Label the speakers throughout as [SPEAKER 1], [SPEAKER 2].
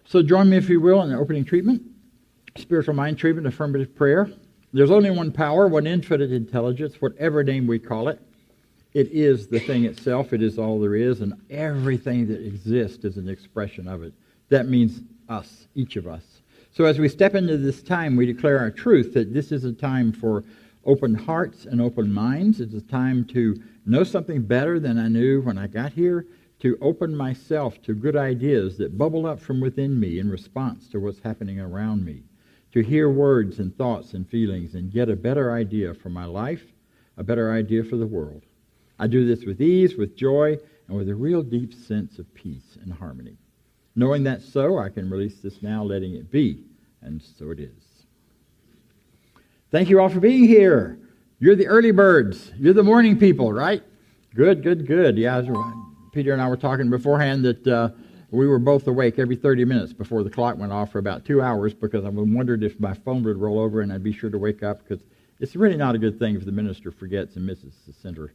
[SPEAKER 1] So join me, if you will, in the opening treatment, spiritual mind treatment, affirmative prayer. There's only one power, one infinite intelligence, whatever name we call it. It is the thing itself. It is all there is, and everything that exists is an expression of it. That means us, each of us. So as we step into this time, we declare our truth that this is a time for open hearts and open minds. It's a time to know something better than I knew when I got here, to open myself to good ideas that bubble up from within me in response to what's happening around me, to hear words and thoughts and feelings and get a better idea for my life, a better idea for the world. I do this with ease, with joy, and with a real deep sense of peace and harmony. Knowing that's so, I can release this now, letting it be, and so it is. Thank you all for being here. You're the early birds. You're the morning people, right? Good, good, good. Yeah, Peter and I were talking beforehand that we were both awake every 30 minutes before the clock went off for about 2 hours, because I wondered if my phone would roll over and I'd be sure to wake up, because it's really not a good thing if the minister forgets and misses the center.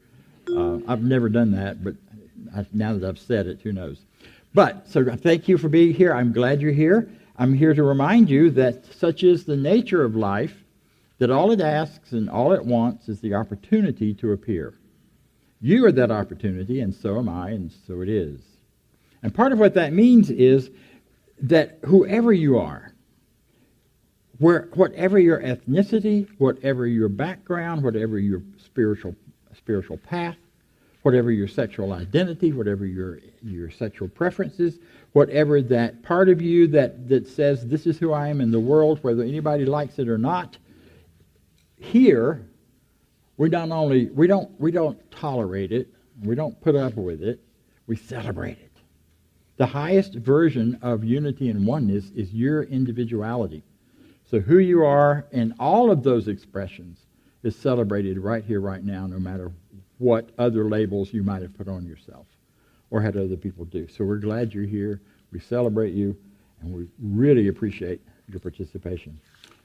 [SPEAKER 1] I've never done that, but now that I've said it, who knows? But, so thank you for being here. I'm glad you're here. I'm here to remind you that such is the nature of life, that all it asks and all it wants is the opportunity to appear. You are that opportunity, and so am I, and so it is. And part of what that means is that whoever you are, whatever your ethnicity, whatever your background, whatever your spiritual path, whatever your sexual identity, whatever your sexual preferences, whatever that part of you that says this is who I am in the world, whether anybody likes it or not, here we don't tolerate it, we don't put up with it, we celebrate it. The highest version of unity and oneness is your individuality. So who you are in all of those expressions is celebrated right here, right now, no matter what other labels you might have put on yourself or had other people do. So we're glad you're here. We celebrate you, and we really appreciate your participation.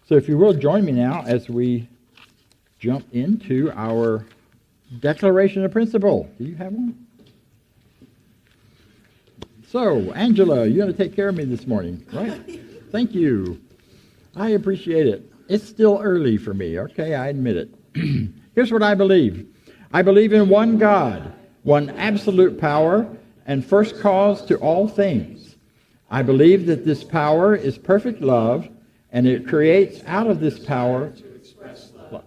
[SPEAKER 1] So if you will, join me now as we jump into our Declaration of Principle. Do you have one? So, Angela, you're going to take care of me this morning, right? Thank you. I appreciate it. It's still early for me, okay? I admit it. Here's what I believe. I believe in one God, one absolute power, and first cause to all things. I believe that this power is perfect love, and it creates out of this power love.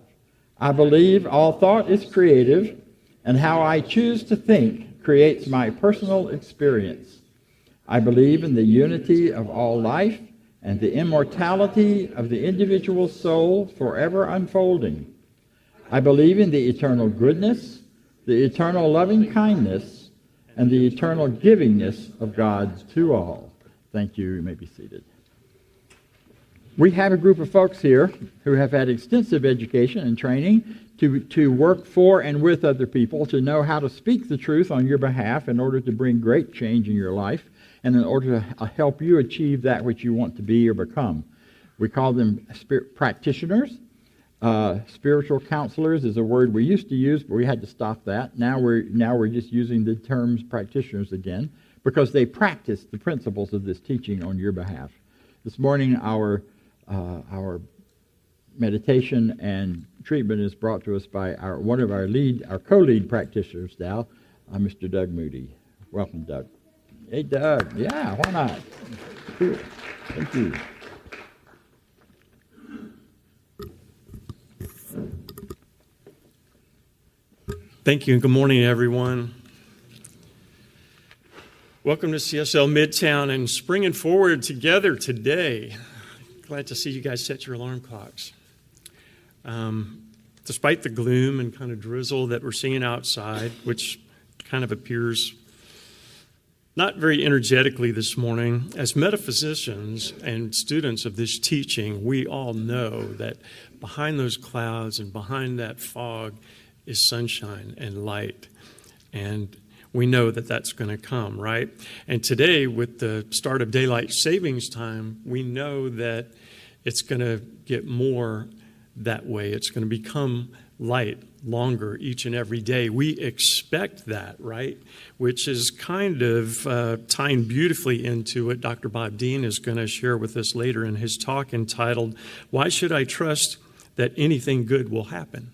[SPEAKER 1] I believe all thought is creative, and how I choose to think creates my personal experience. I believe in the unity of all life and the immortality of the individual soul forever unfolding. I believe in the eternal goodness, the eternal loving kindness, and the eternal givingness of God to all. Thank you. You may be seated. We have a group of folks here who have had extensive education and training to work for and with other people, to know how to speak the truth on your behalf in order to bring great change in your life and in order to help you achieve that which you want to be or become. We call them practitioners. Spiritual counselors is a word we used to use, but we had to stop that. Now we're just using the terms practitioners again, because they practice the principles of this teaching on your behalf. This morning, our meditation and treatment is brought to us by one of our co-lead practitioners now, Mr. Doug Moody. Welcome, Doug. Hey, Doug. Yeah, why not? Cool. Thank you.
[SPEAKER 2] Thank you, and good morning, everyone. Welcome to CSL Midtown and springing forward together today. Glad to see you guys set your alarm clocks. Despite the gloom and kind of drizzle that we're seeing outside, which kind of appears not very energetically this morning, as metaphysicians and students of this teaching, we all know that behind those clouds and behind that fog is sunshine and light. And we know that that's going to come, right? And today, with the start of daylight savings time, we know that it's going to get more that way. It's going to become light longer each and every day. We expect that, right? Which is kind of tying beautifully into what Dr. Bob Deen is going to share with us later in his talk entitled, "Why Should I Trust That Anything Good Will Happen?"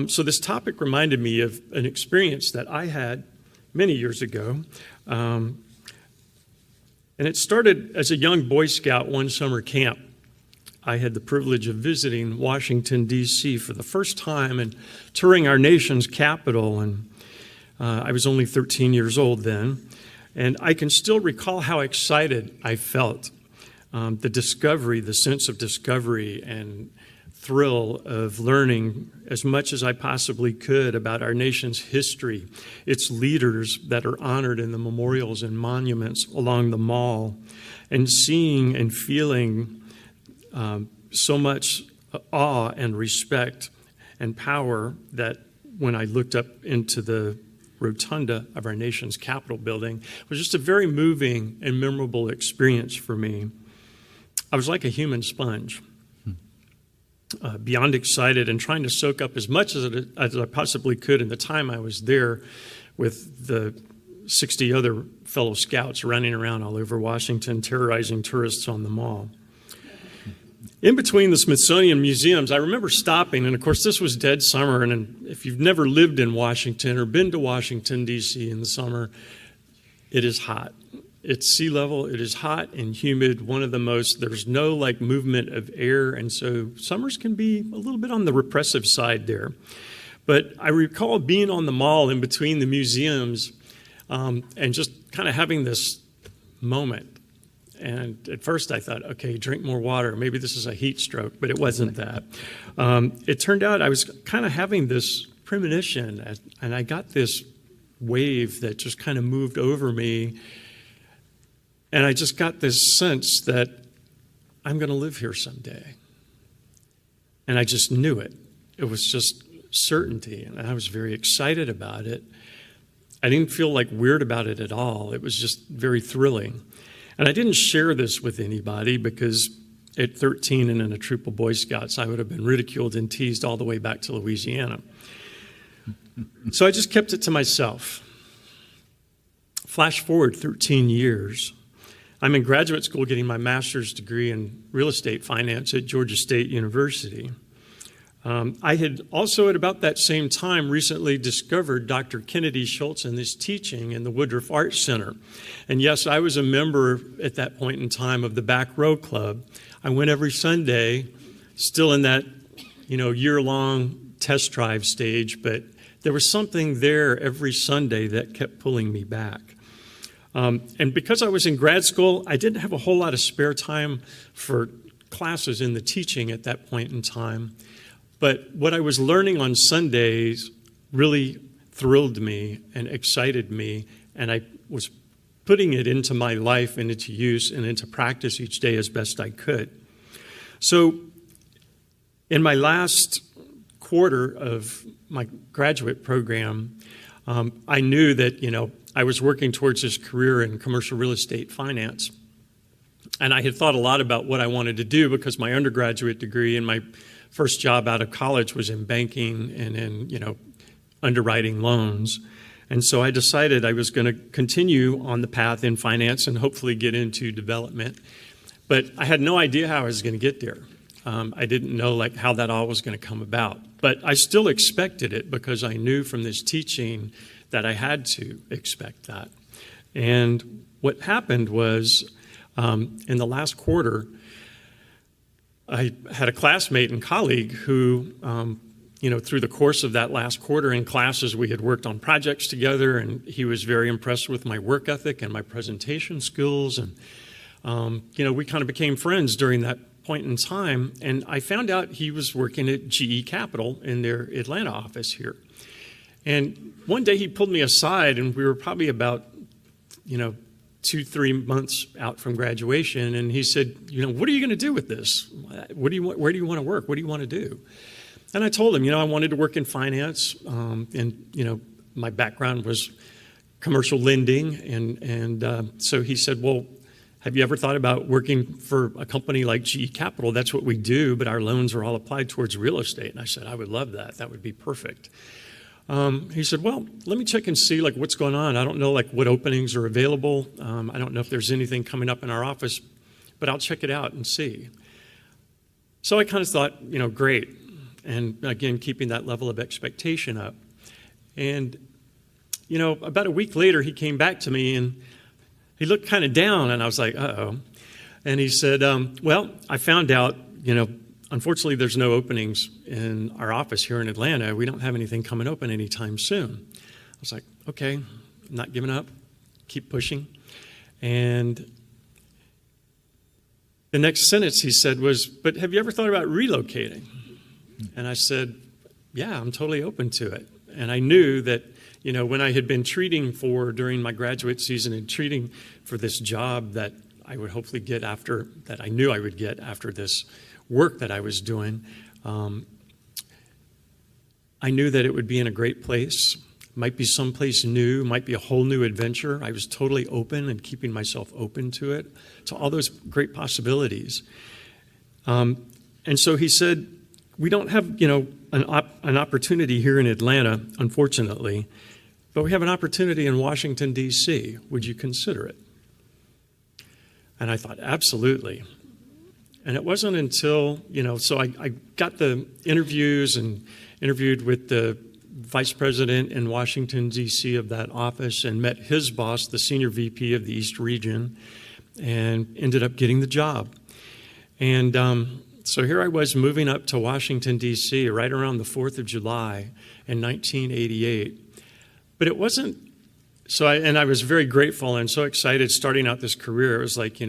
[SPEAKER 2] So this topic reminded me of an experience that I had many years ago. And it started as a young Boy Scout one summer camp. I had the privilege of visiting Washington, D.C. for the first time and touring our nation's capital. And I was only 13 years old then. And I can still recall how excited I felt. The discovery, the sense of discovery and thrill of learning as much as I possibly could about our nation's history, its leaders that are honored in the memorials and monuments along the mall, and seeing and feeling so much awe and respect and power that when I looked up into the rotunda of our nation's Capitol building, it was just a very moving and memorable experience for me. I was like a human sponge, beyond excited and trying to soak up as much as I possibly could in the time I was there with the 60 other fellow scouts running around all over Washington, terrorizing tourists on the mall. In between the Smithsonian museums, I remember stopping, and of course this was dead summer, and if you've never lived in Washington or been to Washington, D.C. in the summer, it is hot. It's sea level, it is hot and humid, there's no movement of air, and so summers can be a little bit on the repressive side there. But I recall being on the mall in between the museums and just kind of having this moment. And at first I thought, okay, drink more water. Maybe this is a heat stroke, but it wasn't that. It turned out I was kind of having this premonition, and I got this wave that just kind of moved over me. And I just got this sense that I'm going to live here someday. And I just knew it. It was just certainty, and I was very excited about it. I didn't feel weird about it at all. It was just very thrilling. And I didn't share this with anybody because at 13 and in a troop of Boy Scouts, I would have been ridiculed and teased all the way back to Louisiana. So I just kept it to myself. Flash forward 13 years. I'm in graduate school getting my master's degree in real estate finance at Georgia State University. I had also at about that same time recently discovered Dr. Kennedy Schultz and his teaching in the Woodruff Arts Center. And yes, I was a member at that point in time of the Back Row Club. I went every Sunday, still in that year-long test drive stage, but there was something there every Sunday that kept pulling me back. And because I was in grad school, I didn't have a whole lot of spare time for classes in the teaching at that point in time. But what I was learning on Sundays really thrilled me and excited me, and I was putting it into my life and into use and into practice each day as best I could. So in my last quarter of my graduate program, I knew that, I was working towards this career in commercial real estate finance. And I had thought a lot about what I wanted to do because my undergraduate degree and my first job out of college was in banking and in, underwriting loans. And so I decided I was going to continue on the path in finance and hopefully get into development. But I had no idea how I was going to get there. I didn't know how that all was going to come about. But I still expected it because I knew from this teaching that I had to expect that. And what happened was in the last quarter, I had a classmate and colleague who, through the course of that last quarter in classes, we had worked on projects together, and he was very impressed with my work ethic and my presentation skills. And, we kind of became friends during that point in time. And I found out he was working at GE Capital in their Atlanta office here. And one day he pulled me aside, and we were probably about, 2-3 months out from graduation, and he said, what are you going to do with this? Where do you want to work? What do you want to do? And I told him, I wanted to work in finance, and my background was commercial lending, and so he said, well, have you ever thought about working for a company like GE Capital? That's what we do, but our loans are all applied towards real estate. And I said, I would love that. That would be perfect. He said, well, let me check and see like what's going on. I don't know like what openings are available. I don't know if there's anything coming up in our office, but I'll check it out and see. So I kind of thought, great. And again, keeping that level of expectation up. And, about a week later, he came back to me and he looked kind of down, and I was like, uh-oh. And he said, well, I found out, unfortunately, there's no openings in our office here in Atlanta. We don't have anything coming open anytime soon. I was like, okay, I'm not giving up. Keep pushing. And the next sentence he said was, but have you ever thought about relocating? And I said, yeah, I'm totally open to it. And I knew that, when I had been treating during my graduate season and treating for this job that I would hopefully get that I knew I would get after this work that I was doing, I knew that it would be in a great place, might be someplace new, might be a whole new adventure. I was totally open and keeping myself open to it, to all those great possibilities. And so he said, we don't have, an opportunity here in Atlanta, unfortunately, but we have an opportunity in Washington, D.C. Would you consider it? And I thought, absolutely. And it wasn't until, so I got the interviews and interviewed with the vice president in Washington, D.C. of that office and met his boss, the senior VP of the East Region, and ended up getting the job. And so here I was moving up to Washington, D.C. right around the 4th of July in 1988. But it wasn't, I was very grateful and so excited starting out this career. It was like,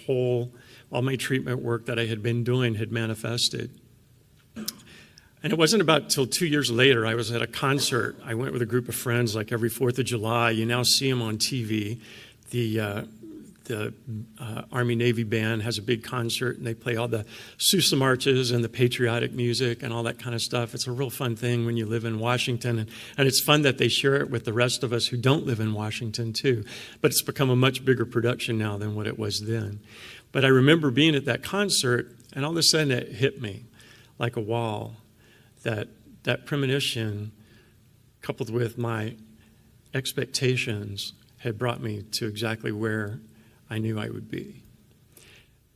[SPEAKER 2] all my treatment work that I had been doing had manifested. And it wasn't about till 2 years later, I was at a concert. I went with a group of friends like every 4th of July. You now see them on TV. The Army-Navy band has a big concert, and they play all the Sousa marches and the patriotic music and all that kind of stuff. It's a real fun thing when you live in Washington, and it's fun that they share it with the rest of us who don't live in Washington, too. But it's become a much bigger production now than what it was then. But I remember being at that concert, and all of a sudden it hit me like a wall, that premonition, coupled with my expectations, had brought me to exactly where I knew I would be.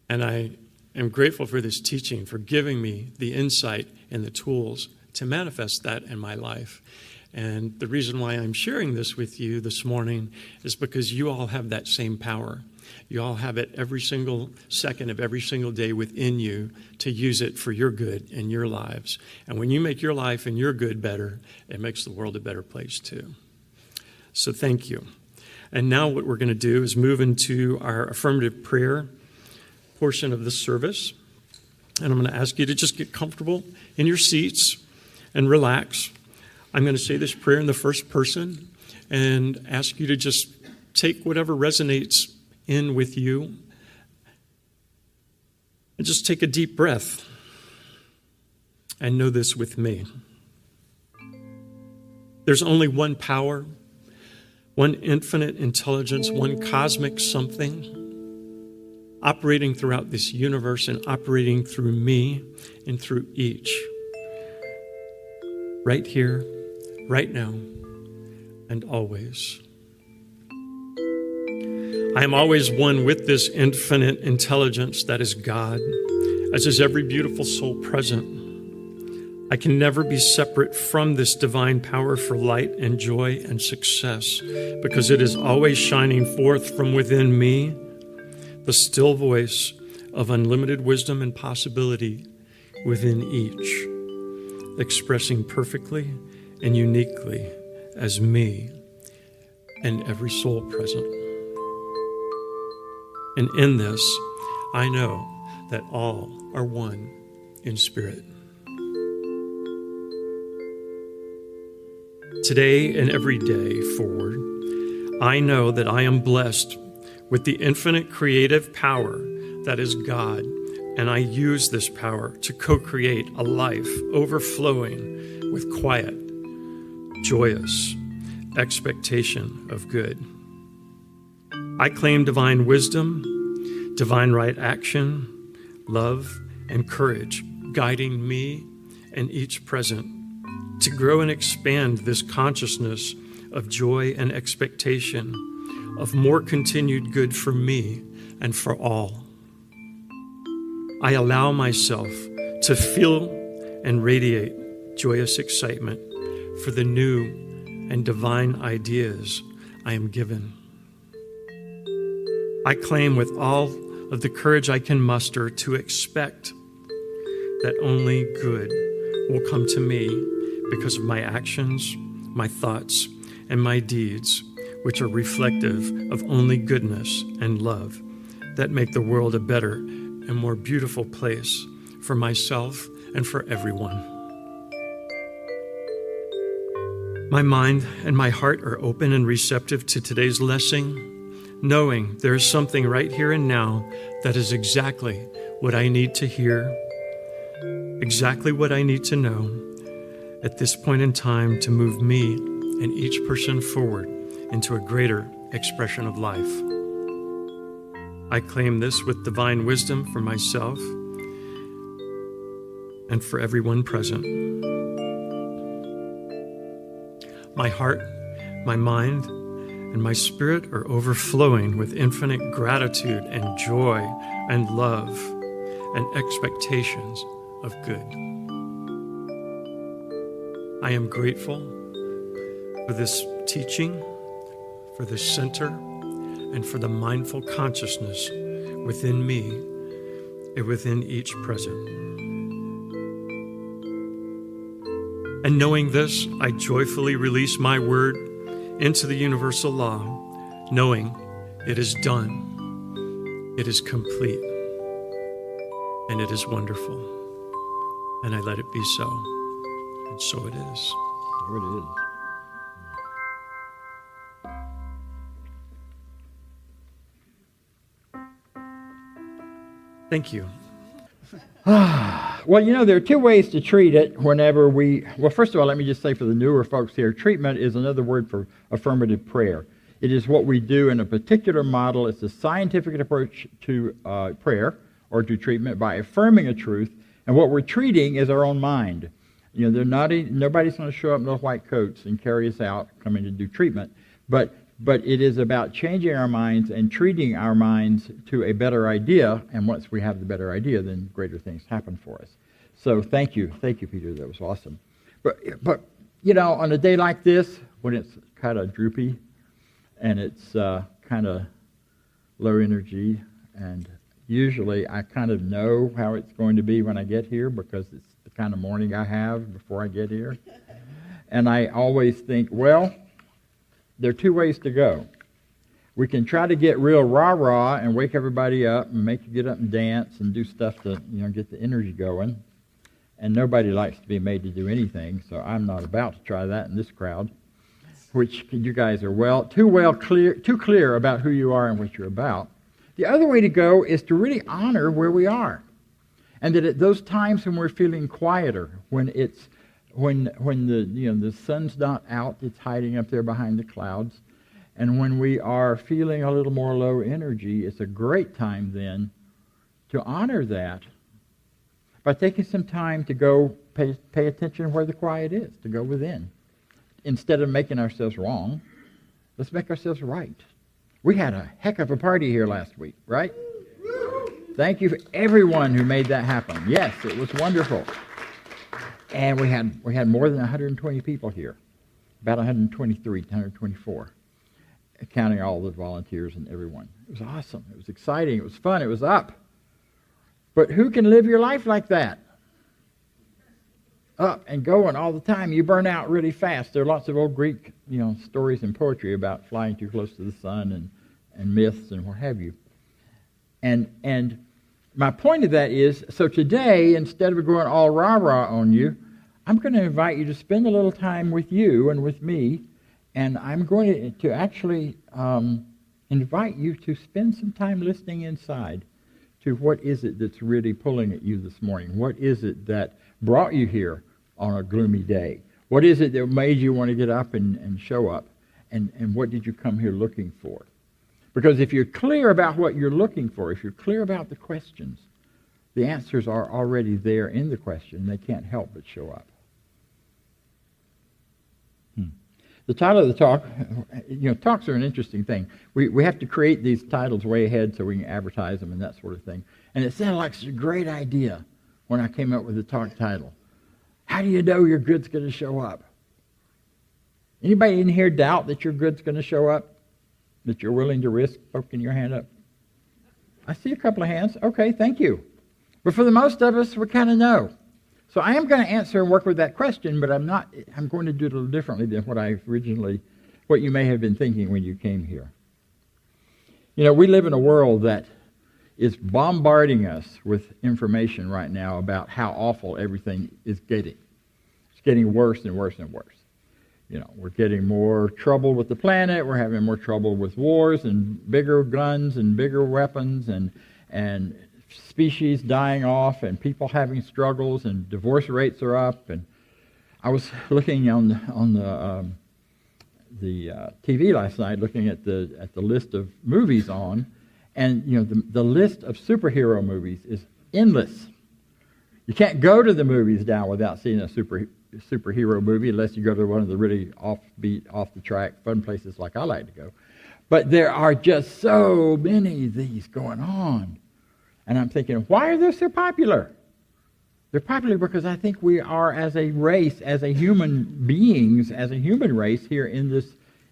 [SPEAKER 2] And I am grateful for this teaching, for giving me the insight and the tools to manifest that in my life. And the reason why I'm sharing this with you this morning is because you all have that same power. You all have it every single second of every single day within you to use it for your good in your lives. And when you make your life and your good better, it makes the world a better place too. So thank you. And now what we're going to do is move into our affirmative prayer portion of the service. And I'm going to ask you to just get comfortable in your seats and relax. I'm going to say this prayer in the first person and ask you to just take whatever resonates in with you and just take a deep breath and know this with me. There's only one power, one infinite intelligence, one cosmic something operating throughout this universe and operating through me and through each. Right here, right now, and always. I am always one with this infinite intelligence that is God, as is every beautiful soul present. I can never be separate from this divine power for light and joy and success, because it is always shining forth from within me, the still voice of unlimited wisdom and possibility within each, expressing perfectly and uniquely as me and every soul present. And in this, I know that all are one in spirit. Today and every day forward, I know that I am blessed with the infinite creative power that is God, and I use this power to co-create a life overflowing with quiet, joyous expectation of good. I claim divine wisdom, divine right action, love, and courage, guiding me and each present to grow and expand this consciousness of joy and expectation of more continued good for me and for all. I allow myself to feel and radiate joyous excitement for the new and divine ideas I am given. I claim with all of the courage I can muster to expect that only good will come to me because of my actions, my thoughts, and my deeds, which are reflective of only goodness and love that make the world a better and more beautiful place for myself and for everyone. My mind and my heart are open and receptive to today's lesson, knowing there is something right here and now that is exactly what I need to hear, exactly what I need to know at this point in time to move me and each person forward into a greater expression of life. I claim this with divine wisdom for myself and for everyone present. My heart, my mind, and my spirit are overflowing with infinite gratitude and joy and love and expectations of good. I am grateful for this teaching, for this center, and for the mindful consciousness within me and within each present. And knowing this, I joyfully release my word into the universal law, knowing it is done, it is complete, and it is wonderful. And I let it be so. And so it is.
[SPEAKER 1] So it is.
[SPEAKER 2] Thank you.
[SPEAKER 1] Well, there are two ways to treat it whenever well, first of all, let me just say for the newer folks here, treatment is another word for affirmative prayer. It is what we do in a particular model. It's a scientific approach to prayer or to treatment by affirming a truth, and what we're treating is our own mind. Nobody's going to show up in little white coats and carry us out coming to do treatment, but it is about changing our minds and treating our minds to a better idea, and once we have the better idea, then greater things happen for us. So thank you, Peter, that was awesome. But on a day like this, when it's kind of droopy, and it's kind of low energy, and usually I kind of know how it's going to be when I get here because it's the kind of morning I have before I get here. And I always think, well, there are two ways to go. We can try to get real rah-rah and wake everybody up and make you get up and dance and do stuff to get the energy going. And nobody likes to be made to do anything, so I'm not about to try that in this crowd, which you guys are too clear about who you are and what you're about. The other way to go is to really honor where we are. And that at those times when we're feeling quieter, when the sun's not out, it's hiding up there behind the clouds, and when we are feeling a little more low energy, it's a great time then to honor that by taking some time to go pay attention where the quiet is, to go within. Instead of making ourselves wrong, let's make ourselves right. We had a heck of a party here last week, right? Thank you for everyone who made that happen. Yes, it was wonderful. And we had more than 120 people here, about 123, 124, counting all the volunteers and everyone. It was awesome. It was exciting. It was fun. It was up. But who can live your life like that? Up and going all the time. You burn out really fast. There are lots of old Greek, stories and poetry about flying too close to the sun and myths and what have you. And my point of that is, so today, instead of going all rah-rah on you, I'm going to invite you to spend a little time with you and with me, and I'm going to actually invite you to spend some time listening inside to what is it that's really pulling at you this morning. What is it that brought you here on a gloomy day? What is it that made you want to get up and show up? And what did you come here looking for? Because if you're clear about what you're looking for, if you're clear about the questions, the answers are already there in the question. They can't help but show up. The title of the talk, talks are an interesting thing. We have to create these titles way ahead so we can advertise them and that sort of thing. And it sounded like a great idea when I came up with the talk title. How do you know your good's going to show up? Anybody in here doubt that your good's going to show up? That you're willing to risk poking your hand up? I see a couple of hands. Okay, thank you. But for the most of us, we kind of know. So I am going to answer and work with that question, but I'm going to do it a little differently than what you may have been thinking when you came here. We live in a world that is bombarding us with information right now about how awful everything is getting. It's getting worse and worse and worse. We're getting more trouble with the planet. We're having more trouble with wars and bigger guns and bigger weapons and species dying off and people having struggles and divorce rates are up. And I was looking on the TV last night, looking at the list of movies on, and the list of superhero movies is endless. You can't go to the movies now without seeing a superhero movie unless you go to one of the really offbeat, off the track, fun places like I like to go. But there are just so many of these going on. And I'm thinking, why are they so popular? They're popular because I think we are, as a race, as a human beings, as a human race here in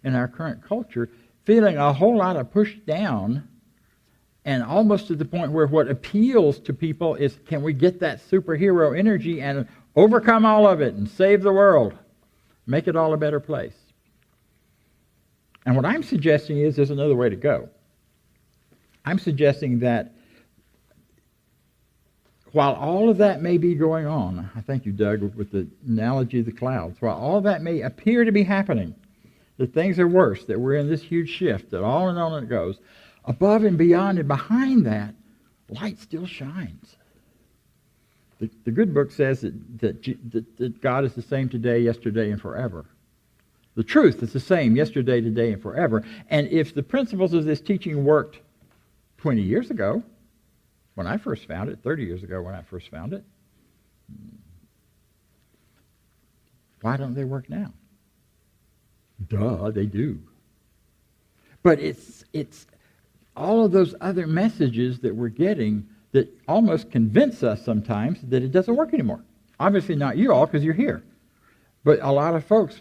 [SPEAKER 1] our current culture, feeling a whole lot of pushed down, and almost to the point where what appeals to people is, can we get that superhero energy and overcome all of it and save the world, make it all a better place? And what I'm suggesting is there's another way to go. I'm suggesting that while all of that may be going on, I thank you, Doug, with the analogy of the clouds, while all that may appear to be happening, that things are worse, that we're in this huge shift, that on and on it goes, above and beyond and behind that, light still shines. The good book says that God is the same today, yesterday, and forever. The truth is the same yesterday, today, and forever. And if the principles of this teaching worked 20 years ago, when I first found it, 30 years ago when I first found it, why don't they work now? Duh, they do. But it's all of those other messages that we're getting that almost convince us sometimes that it doesn't work anymore. Obviously not you all, because you're here. But a lot of folks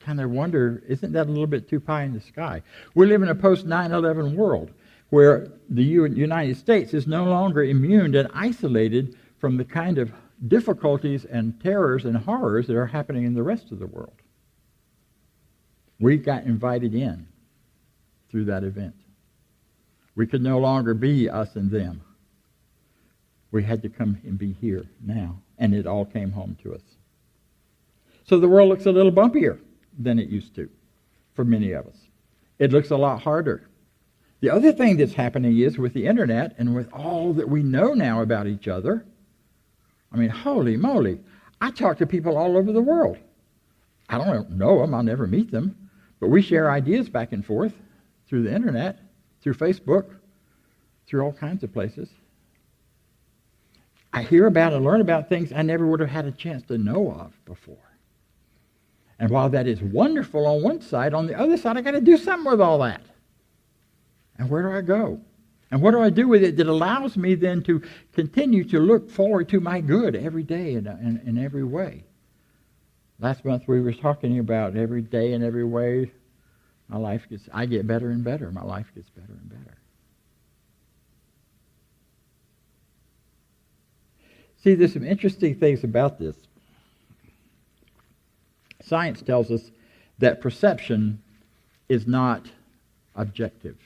[SPEAKER 1] kind of wonder, isn't that a little bit too pie in the sky? We live in a post-9/11 world where the United States is no longer immune and isolated from the kind of difficulties and terrors and horrors that are happening in the rest of the world. We got invited in through that event. We could no longer be us and them. We had to come and be here now, and it all came home to us. So the world looks a little bumpier than it used to for many of us. It looks a lot harder. The other thing that's happening is with the internet and with all that we know now about each other, I mean, holy moly, I talk to people all over the world. I don't know them, I'll never meet them, but we share ideas back and forth through the internet, through Facebook, through all kinds of places. I hear about and learn about things I never would have had a chance to know of before. And while that is wonderful on one side, on the other side, I got to do something with all that. And where do I go? And what do I do with it that allows me then to continue to look forward to my good every day in every way? Last month we were talking about every day in every way, I get better and better. My life gets better and better. See, there's some interesting things about this. Science tells us that perception is not objective.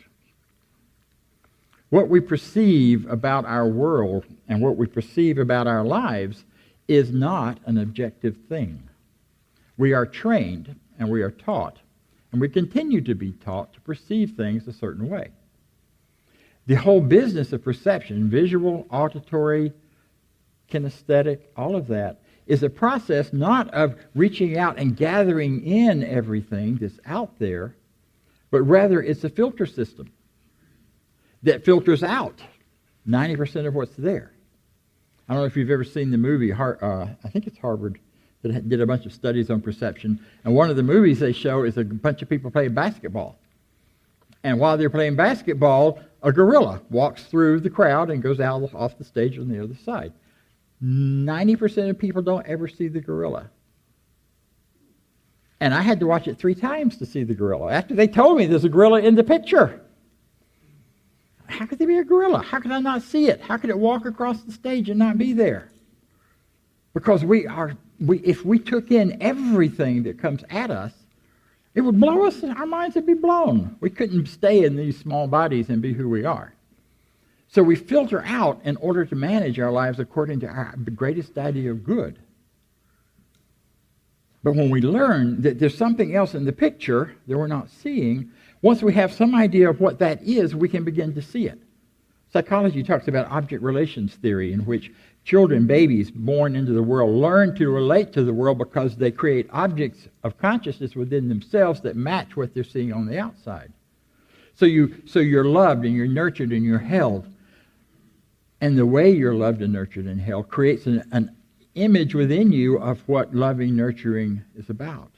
[SPEAKER 1] What we perceive about our world and what we perceive about our lives is not an objective thing. We are trained and we are taught, and we continue to be taught to perceive things a certain way. The whole business of perception, visual, auditory, kinesthetic, all of that, is a process not of reaching out and gathering in everything that's out there, but rather it's a filter system. that filters out 90% of what's there. I don't know if you've ever seen the movie, I think it's Harvard, that did a bunch of studies on perception. And one of the movies they show is a bunch of people playing basketball. And while they're playing basketball, a gorilla walks through the crowd and goes out off the stage on the other side. 90% of people don't ever see the gorilla. And I had to watch it 3 times to see the gorilla. After they told me there's a gorilla in the picture. How could there be a gorilla? How could I not see it? How could it walk across the stage and not be there? Because if we took in everything that comes at us, it would blow us, our minds would be blown. We couldn't stay in these small bodies and be who we are. So we filter out in order to manage our lives according to our greatest idea of good. But when we learn that there's something else in the picture that we're not seeing, once we have some idea of what that is, we can begin to see it. Psychology talks about object relations theory, in which children, babies born into the world, learn to relate to the world because they create objects of consciousness within themselves that match what they're seeing on the outside. So you're loved and you're nurtured and you're held. And the way you're loved and nurtured and held creates an image within you of what loving, nurturing is about.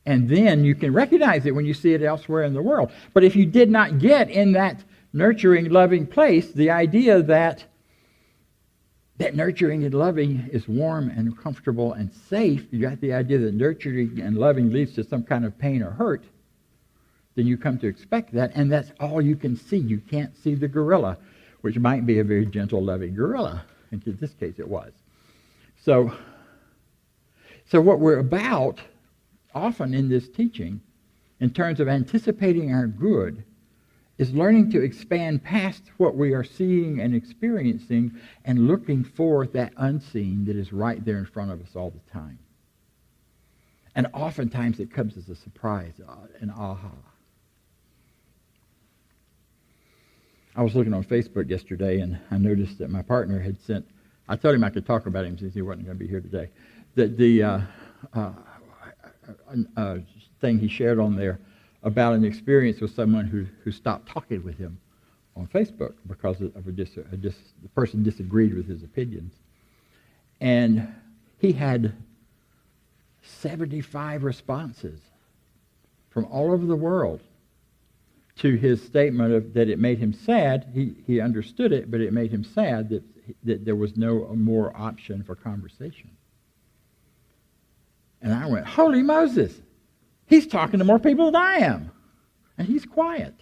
[SPEAKER 1] And then you can recognize it when you see it elsewhere in the world. But if you did not get in that nurturing, loving place, the idea that nurturing and loving is warm and comfortable and safe, you got the idea that nurturing and loving leads to some kind of pain or hurt, then you come to expect that, and that's all you can see. You can't see the gorilla, which might be a very gentle, loving gorilla. In this case, it was. So what we're about, often in this teaching, in terms of anticipating our good, is learning to expand past what we are seeing and experiencing and looking for that unseen that is right there in front of us all the time. And oftentimes it comes as a surprise, an aha. I was looking on Facebook yesterday and I noticed that my partner had sent, I told him I could talk about him since he wasn't going to be here today, that the thing he shared on there about an experience with someone who stopped talking with him on Facebook because of the person disagreed with his opinions. And he had 75 responses from all over the world to his statement that it made him sad. He understood it, but it made him sad that there was no more option for conversation. And I went, holy Moses! He's talking to more people than I am. And he's quiet.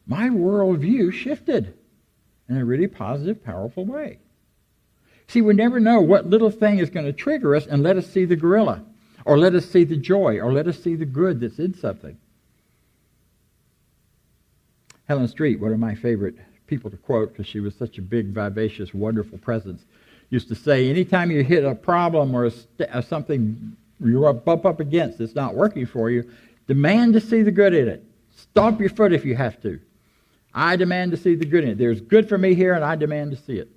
[SPEAKER 1] My worldview shifted in a really positive, powerful way. See, we never know what little thing is going to trigger us and let us see the gorilla, or let us see the joy, or let us see the good that's in something. Helen Street, one of my favorite people to quote because she was such a big, vivacious, wonderful presence, used to say, anytime you hit a problem or something you bump up against that's not working for you, demand to see the good in it. Stomp your foot if you have to. I demand to see the good in it. There's good for me here, and I demand to see it.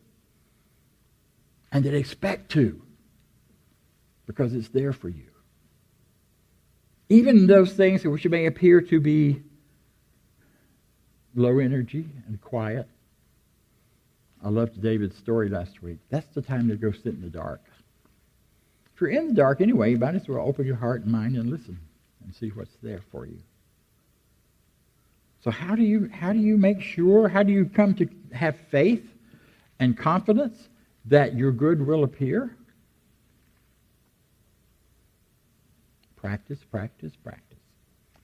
[SPEAKER 1] And then expect to, because it's there for you. Even those things which may appear to be low energy and quiet. I loved David's story last week. That's the time to go sit in the dark. If you're in the dark anyway, you might as well open your heart and mind and listen and see what's there for you. So how do you make sure, how do you come to have faith and confidence that your good will appear? Practice, practice, practice.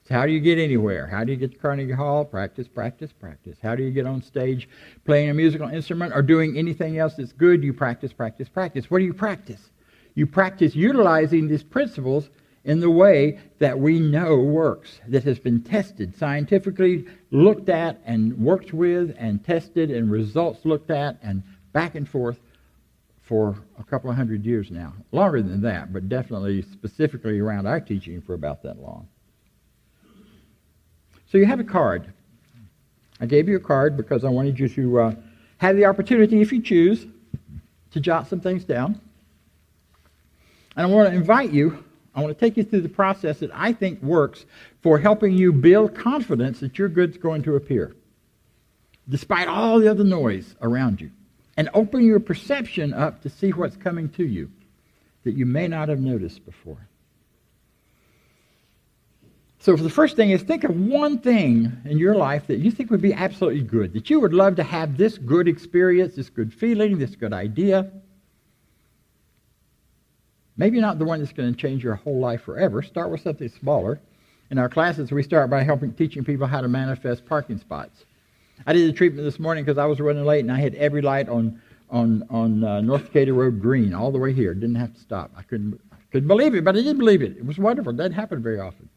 [SPEAKER 1] So how do you get anywhere? How do you get to Carnegie Hall? Practice, practice, practice. How do you get on stage playing a musical instrument or doing anything else that's good? You practice, practice, practice. What do you practice? You practice utilizing these principles in the way that we know works, that has been tested, scientifically looked at and worked with and tested and results looked at and back and forth for a couple of 100 years now. Longer than that, but definitely specifically around our teaching for about that long. So you have a card. I gave you a card because I wanted you to have the opportunity, if you choose, to jot some things down. And I want to invite you I want to take you through the process that I think works for helping you build confidence that your good's going to appear, despite all the other noise around you, and open your perception up to see what's coming to you that you may not have noticed before. So the first thing is, think of one thing in your life that you think would be absolutely good, that you would love to have this good experience, this good feeling, this good idea. Maybe not the one that's going to change your whole life forever. Start with something smaller. In our classes, we start by teaching people how to manifest parking spots. I did a treatment this morning because I was running late, and I had every light on North Decatur Road green all the way here. Didn't have to stop. I couldn't believe it, but I did believe it. It was wonderful. It doesn't happen very often.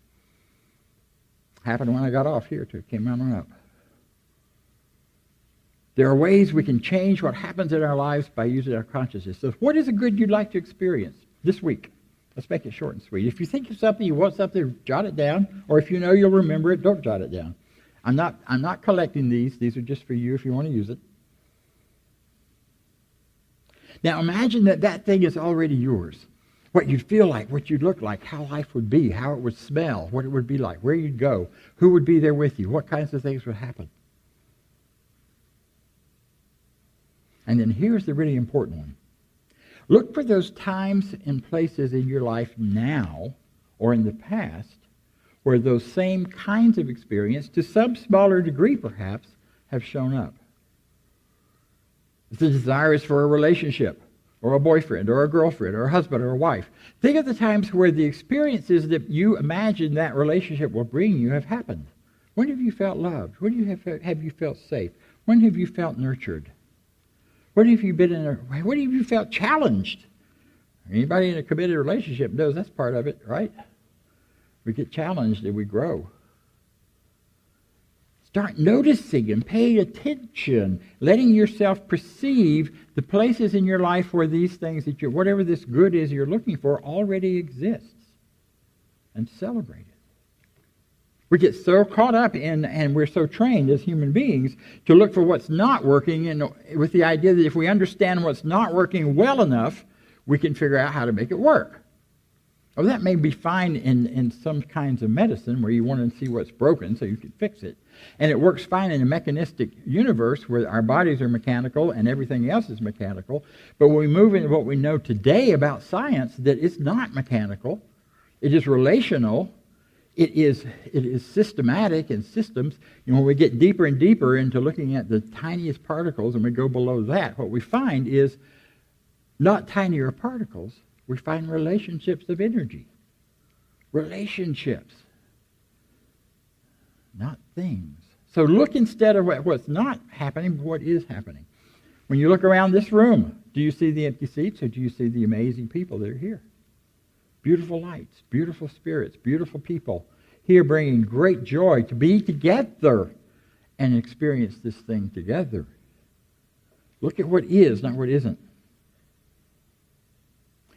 [SPEAKER 1] Happened when I got off here, too. Came on up. There are ways we can change what happens in our lives by using our consciousness. So what is a good you'd like to experience this week? Let's make it short and sweet. If you think of something, you want something, jot it down. Or if you know you'll remember it, don't jot it down. I'm not collecting these. These are just for you if you want to use it. Now imagine that thing is already yours. What you'd feel like, what you'd look like, how life would be, how it would smell, what it would be like, where you'd go, who would be there with you, what kinds of things would happen. And then here's the really important one. Look for those times and places in your life now or in the past where those same kinds of experience, to some smaller degree perhaps, have shown up. If the desire is for a relationship, or a boyfriend, or a girlfriend, or a husband, or a wife. Think of the times where the experiences that you imagine that relationship will bring you have happened. When have you felt loved? When have you felt safe? When have you felt nurtured? When have you felt challenged? Anybody in a committed relationship knows that's part of it, right? We get challenged and we grow. Start noticing and paying attention, letting yourself perceive the places in your life where these things whatever this good is you're looking for already exists, and celebrate it. We get so caught up in, and we're so trained as human beings to look for what's not working, and with the idea that if we understand what's not working well enough, we can figure out how to make it work. Well, that may be fine in some kinds of medicine where you want to see what's broken so you can fix it. And it works fine in a mechanistic universe where our bodies are mechanical and everything else is mechanical. But when we move into what we know today about science, that it's not mechanical, it is relational, it is systematic and systems. When we get deeper and deeper into looking at the tiniest particles and we go below that, what we find is not tinier particles. We find relationships of energy. Relationships. Not things. So look instead of what's not happening, but what is happening. When you look around this room, do you see the empty seats or do you see the amazing people that are here? Beautiful lights, beautiful spirits, beautiful people here bringing great joy to be together and experience this thing together. Look at what is, not what isn't.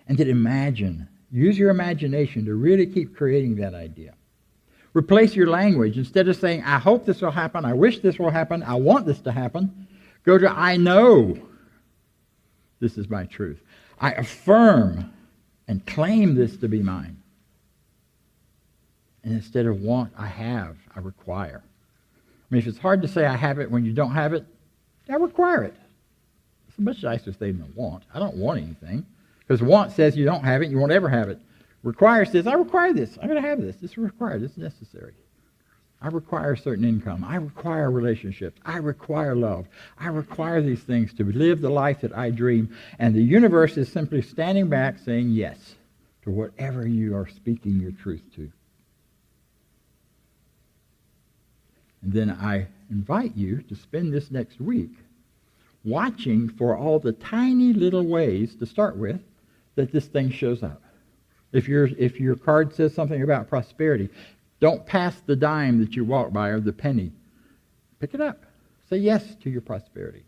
[SPEAKER 1] And then imagine. Use your imagination to really keep creating that idea. Replace your language. Instead of saying, I hope this will happen, I wish this will happen, I want this to happen, go to, I know this is my truth. I affirm and claim this to be mine. And instead of want, I have, I require. I mean, if it's hard to say I have it when you don't have it, I require it. It's a much nicer thing than want. I don't want anything. Because want says you don't have it, you won't ever have it. Require says, I require this. I'm going to have this. This is required. This is necessary. I require a certain income. I require relationships. I require love. I require these things to live the life that I dream. And the universe is simply standing back saying yes to whatever you are speaking your truth to. And then I invite you to spend this next week watching for all the tiny little ways to start with that this thing shows up. If your card says something about prosperity, don't pass the dime that you walk by or the penny. Pick it up. Say yes to your prosperity.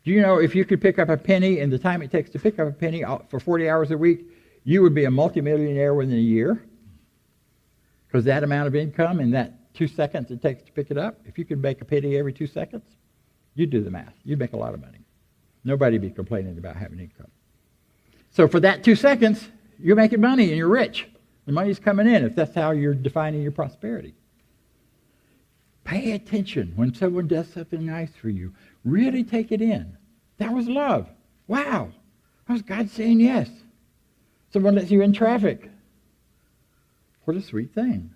[SPEAKER 1] Do you know if you could pick up a penny and the time it takes to pick up a penny for 40 hours a week, you would be a multimillionaire within a year? Because that amount of income and that 2 seconds it takes to pick it up, if you could make a penny every 2 seconds, you'd do the math. You'd make a lot of money. Nobody would be complaining about having income. So for that 2 seconds, you're making money and you're rich. The money's coming in if that's how you're defining your prosperity. Pay attention when someone does something nice for you. Really take it in. That was love. Wow. That was God saying yes. Someone lets you in traffic. What a sweet thing.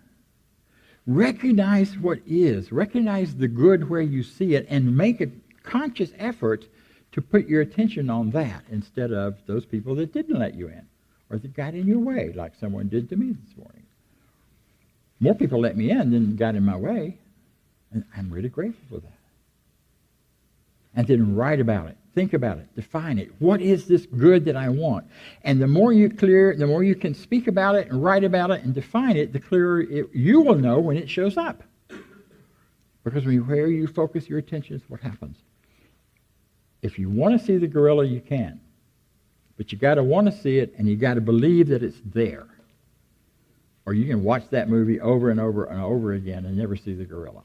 [SPEAKER 1] Recognize what is. Recognize the good where you see it and make a conscious effort to put your attention on that instead of those people that didn't let you in or that got in your way like someone did to me this morning. More people let me in than got in my way, and I'm really grateful for that. And then write about it. Think about it. Define it. What is this good that I want? And the more you can speak about it and write about it and define it, the clearer you will know when it shows up. Because where you focus your attention is what happens. If you want to see the gorilla, you can. But you got to want to see it, and you got to believe that it's there. Or you can watch that movie over and over and over again and never see the gorilla.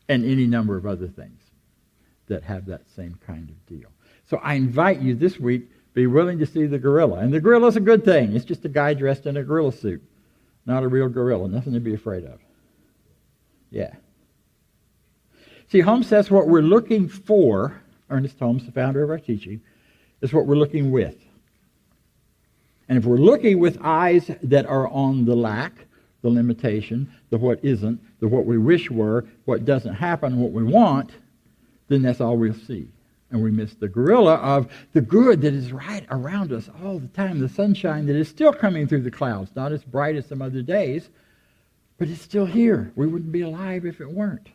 [SPEAKER 1] And any number of other things that have that same kind of deal. So I invite you this week, be willing to see the gorilla. And the gorilla's a good thing. It's just a guy dressed in a gorilla suit. Not a real gorilla. Nothing to be afraid of. Yeah. See, Holmes says what we're looking for, Ernest Holmes, the founder of our teaching, is what we're looking with. And if we're looking with eyes that are on the lack, the limitation, the what isn't, the what we wish were, what doesn't happen, what we want, then that's all we'll see. And we miss the gorilla of the good that is right around us all the time, the sunshine that is still coming through the clouds, not as bright as some other days, but it's still here. We wouldn't be alive if it weren't.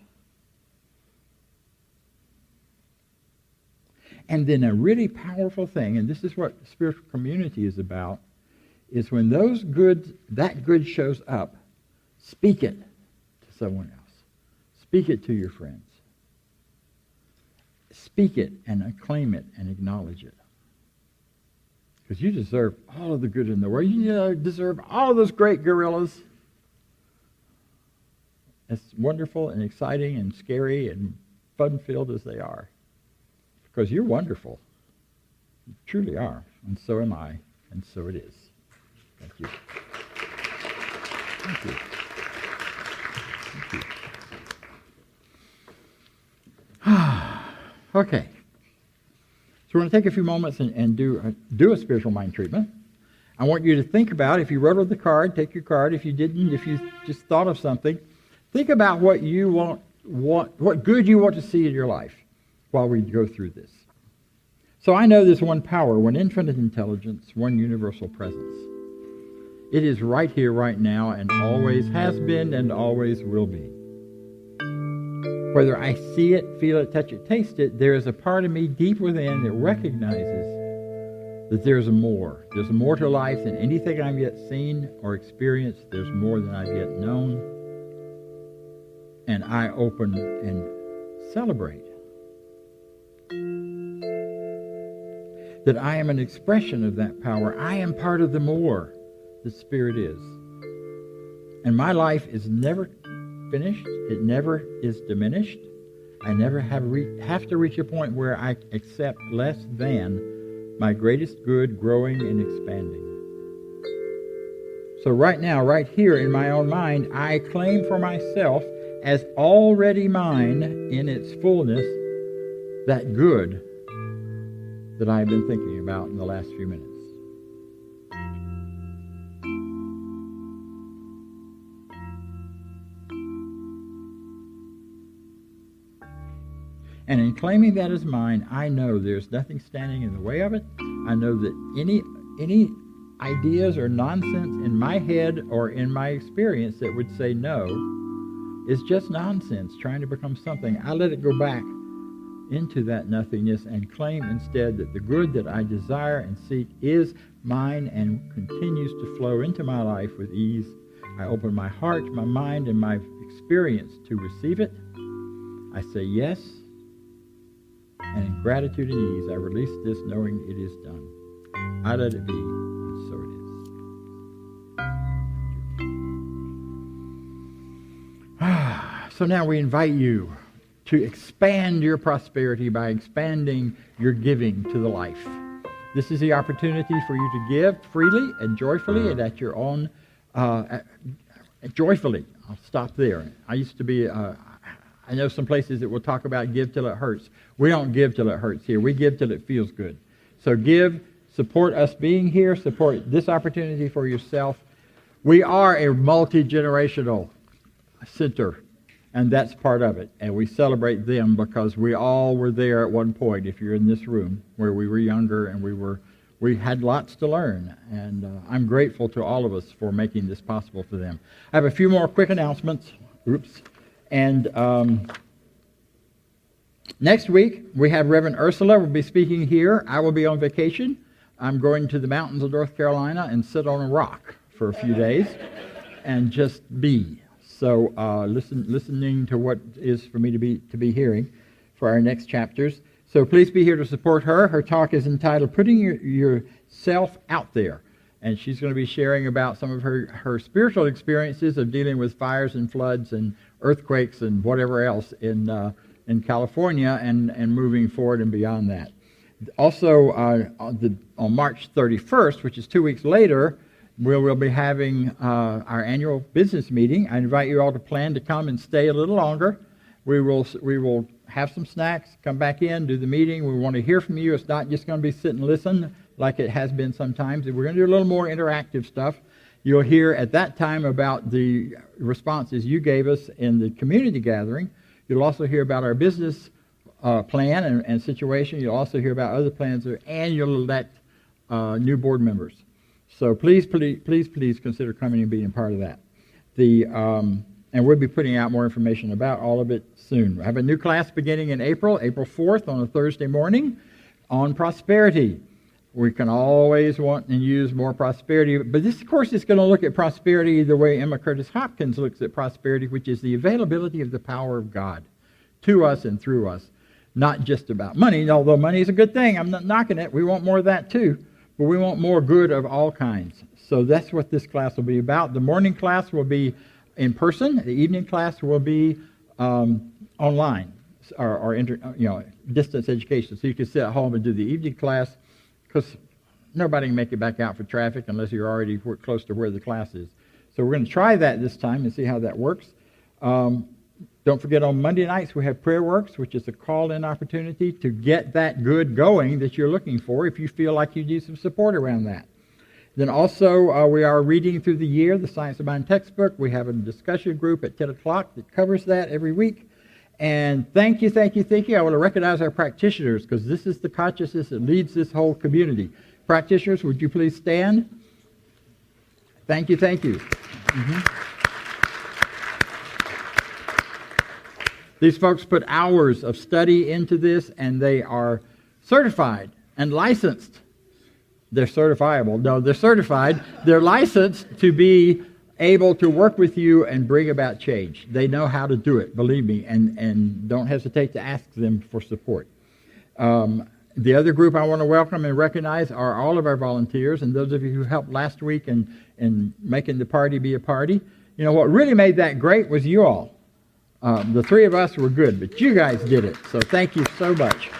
[SPEAKER 1] And then a really powerful thing, and this is what spiritual community is about, is when that good shows up, speak it to someone else. Speak it to your friends. Speak it and acclaim it and acknowledge it. Because you deserve all of the good in the world. You deserve all of those great gorillas. As wonderful and exciting and scary and fun-filled as they are. Because you're wonderful. You truly are. And so am I. And so it is. Thank you. Thank you. Thank you. Okay. So we're going to take a few moments and do a spiritual mind treatment. I want you to think about, if you wrote on the card, take your card. If you didn't, if you just thought of something, think about what you want, what good you want to see in your life while we go through this. So I know there's one power, one infinite intelligence, one universal presence. It is right here, right now, and always has been and always will be. Whether I see it, feel it, touch it, taste it, there is a part of me deep within that recognizes that there's more. There's more to life than anything I've yet seen or experienced. There's more than I've yet known. And I open and celebrate that I am an expression of that power. I am part of the more the Spirit is. And my life is never finished. It never is diminished. I never have to reach a point where I accept less than my greatest good growing and expanding. So right now, right here in my own mind, I claim for myself as already mine in its fullness that good that I've been thinking about in the last few minutes. And in claiming that as mine, I know there's nothing standing in the way of it. I know that any ideas or nonsense in my head or in my experience that would say no is just nonsense, trying to become something. I let it go back into that nothingness and claim instead that the good that I desire and seek is mine and continues to flow into my life with ease. I open my heart, my mind, and my experience to receive it. I say yes. And in gratitude and ease, I release this knowing it is done. I let it be, and so it is. So now we invite you to expand your prosperity by expanding your giving to the life. This is the opportunity for you to give freely and joyfully and at your own, joyfully. I'll stop there. I used to be, I know some places that will talk about give till it hurts. We don't give till it hurts here. We give till it feels good. So give, support us being here, support this opportunity for yourself. We are a multi-generational center, and that's part of it. And we celebrate them because we all were there at one point, if you're in this room, where we were younger and we had lots to learn. And I'm grateful to all of us for making this possible for them. I have a few more quick announcements. Oops. And next week, we have Reverend Ursula will be speaking here. I will be on vacation. I'm going to the mountains of North Carolina and sit on a rock for a few days and just be. So listening to what is for me to be hearing for our next chapters. So please be here to support her. Her talk is entitled Putting Yourself Out There. And she's going to be sharing about some of her spiritual experiences of dealing with fires and floods and earthquakes and whatever else in California and moving forward and beyond that. Also, on March 31st, which is 2 weeks later, we'll be having our annual business meeting. I invite you all to plan to come and stay a little longer. We will have some snacks, come back in, do the meeting. We want to hear from you. It's not just going to be sit and listen like it has been sometimes. We're going to do a little more interactive stuff. You'll hear at that time about the responses you gave us in the community gathering. You'll also hear about our business plan and situation. You'll also hear about other plans, and you'll elect new board members. So please consider coming and being part of that. And we'll be putting out more information about all of it soon. I have a new class beginning in April 4th on a Thursday morning on prosperity. We can always want and use more prosperity, but this course is going to look at prosperity the way Emma Curtis Hopkins looks at prosperity, which is the availability of the power of God to us and through us. Not just about money, although money is a good thing. I'm not knocking it. We want more of that too. But we want more good of all kinds. So that's what this class will be about. The morning class will be in person. The evening class will be online or distance education. So you can sit at home and do the evening class because nobody can make it back out for traffic unless you're already close to where the class is. So we're going to try that this time and see how that works. Don't forget on Monday nights we have Prayer Works, which is a call-in opportunity to get that good going that you're looking for if you feel like you need some support around that. Then also we are reading through the year the Science of Mind textbook. We have a discussion group at 10 o'clock that covers that every week. And thank you. I want to recognize our practitioners because this is the consciousness that leads this whole community. Practitioners, would you please stand? Thank you. Mm-hmm. These folks put hours of study into this, and they are certified and licensed. They're certifiable. No, they're certified. They're licensed to be able to work with you and bring about change. They know how to do it, believe me, and don't hesitate to ask them for support. The other group I want to welcome and recognize are all of our volunteers, and those of you who helped last week in making the party be a party. You know, what really made that great was you all. The three of us were good, but you guys did it, so thank you so much.